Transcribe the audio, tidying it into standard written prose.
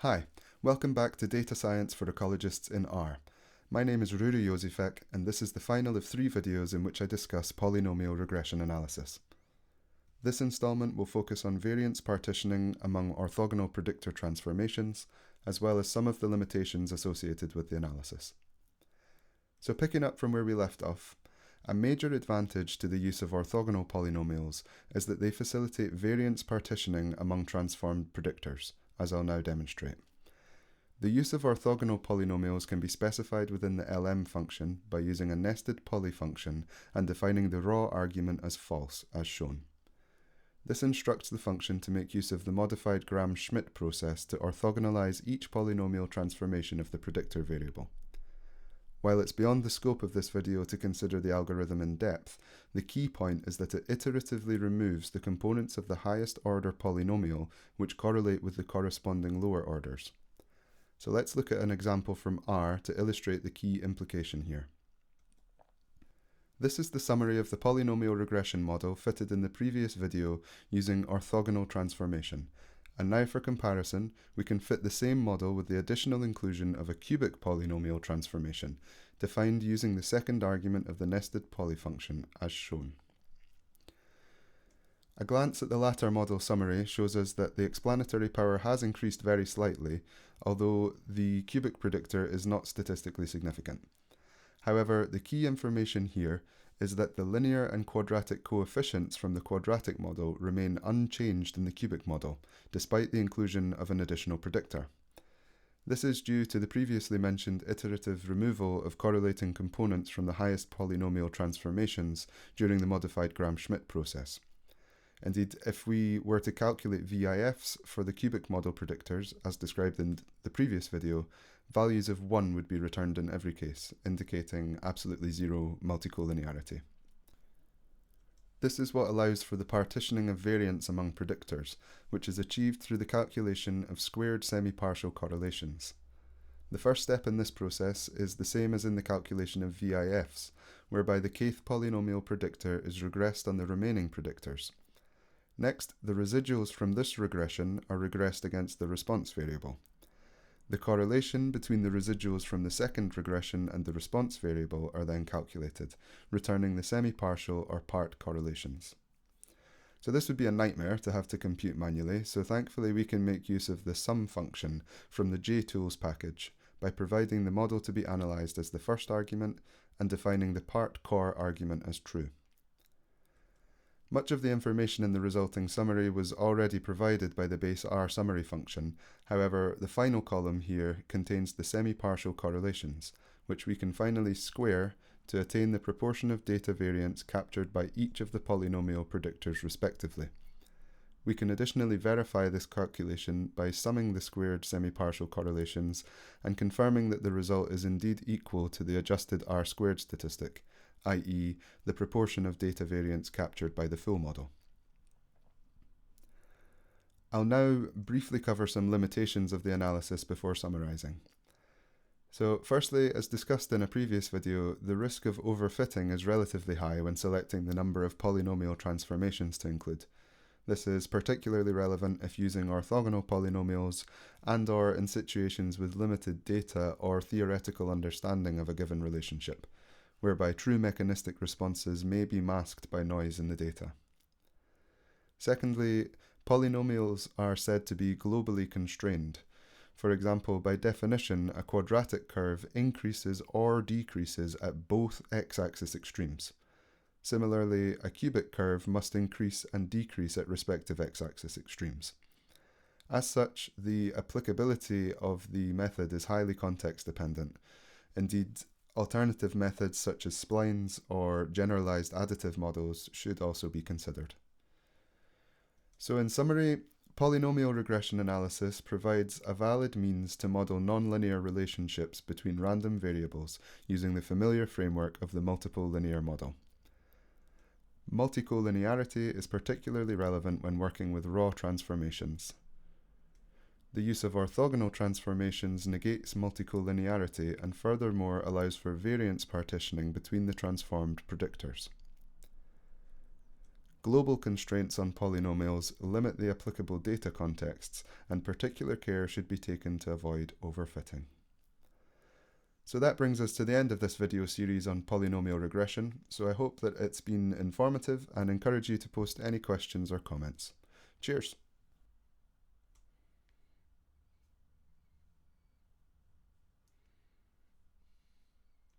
Hi, welcome back to Data Science for Ecologists in R. My name is Ruairi Josifek, and this is the final of 3 videos in which I discuss polynomial regression analysis. This installment will focus on variance partitioning among orthogonal predictor transformations, as well as some of the limitations associated with the analysis. So picking up from where we left off, a major advantage to the use of orthogonal polynomials is that they facilitate variance partitioning among transformed predictors, as I'll now demonstrate. The use of orthogonal polynomials can be specified within the LM function by using a nested poly function and defining the raw argument as false, as shown. This instructs the function to make use of the modified Gram-Schmidt process to orthogonalize each polynomial transformation of the predictor variable. While it's beyond the scope of this video to consider the algorithm in depth, the key point is that it iteratively removes the components of the highest order polynomial which correlate with the corresponding lower orders. So let's look at an example from R to illustrate the key implication here. This is the summary of the polynomial regression model fitted in the previous video using orthogonal transformation. And now for comparison, we can fit the same model with the additional inclusion of a cubic polynomial transformation, defined using the second argument of the nested poly function, as shown. A glance at the latter model summary shows us that the explanatory power has increased very slightly, although the cubic predictor is not statistically significant. However, the key information here is that the linear and quadratic coefficients from the quadratic model remain unchanged in the cubic model, despite the inclusion of an additional predictor. This is due to the previously mentioned iterative removal of correlating components from the highest polynomial transformations during the modified Gram-Schmidt process. Indeed, if we were to calculate VIFs for the cubic model predictors, as described in the previous video, values of 1 would be returned in every case, indicating absolutely zero multicollinearity. This is what allows for the partitioning of variance among predictors, which is achieved through the calculation of squared semi-partial correlations. The first step in this process is the same as in the calculation of VIFs, whereby the kth polynomial predictor is regressed on the remaining predictors. Next, the residuals from this regression are regressed against the response variable. The correlation between the residuals from the second regression and the response variable are then calculated, returning the semi-partial or part correlations. So this would be a nightmare to have to compute manually, so thankfully we can make use of the sum function from the JTools package by providing the model to be analyzed as the first argument and defining the part core argument as true. Much of the information in the resulting summary was already provided by the base R summary function. However, the final column here contains the semi-partial correlations, which we can finally square to attain the proportion of data variance captured by each of the polynomial predictors respectively. We can additionally verify this calculation by summing the squared semi-partial correlations and confirming that the result is indeed equal to the adjusted R squared statistic, i.e. the proportion of data variance captured by the full model. I'll now briefly cover some limitations of the analysis before summarizing. So firstly, as discussed in a previous video, the risk of overfitting is relatively high when selecting the number of polynomial transformations to include. This is particularly relevant if using orthogonal polynomials and/or in situations with limited data or theoretical understanding of a given relationship, whereby true mechanistic responses may be masked by noise in the data. Secondly, polynomials are said to be globally constrained. For example, by definition, a quadratic curve increases or decreases at both x-axis extremes. Similarly, a cubic curve must increase and decrease at respective x-axis extremes. As such, the applicability of the method is highly context-dependent. Indeed, alternative methods such as splines or generalized additive models should also be considered. So in summary, polynomial regression analysis provides a valid means to model nonlinear relationships between random variables using the familiar framework of the multiple linear model. Multicollinearity is particularly relevant when working with raw transformations. The use of orthogonal transformations negates multicollinearity and furthermore allows for variance partitioning between the transformed predictors. global constraints on polynomials limit the applicable data contexts, and particular care should be taken to avoid overfitting. So that brings us to the end of this video series on polynomial regression, so I hope that it's been informative and encourage you to post any questions or comments. Cheers!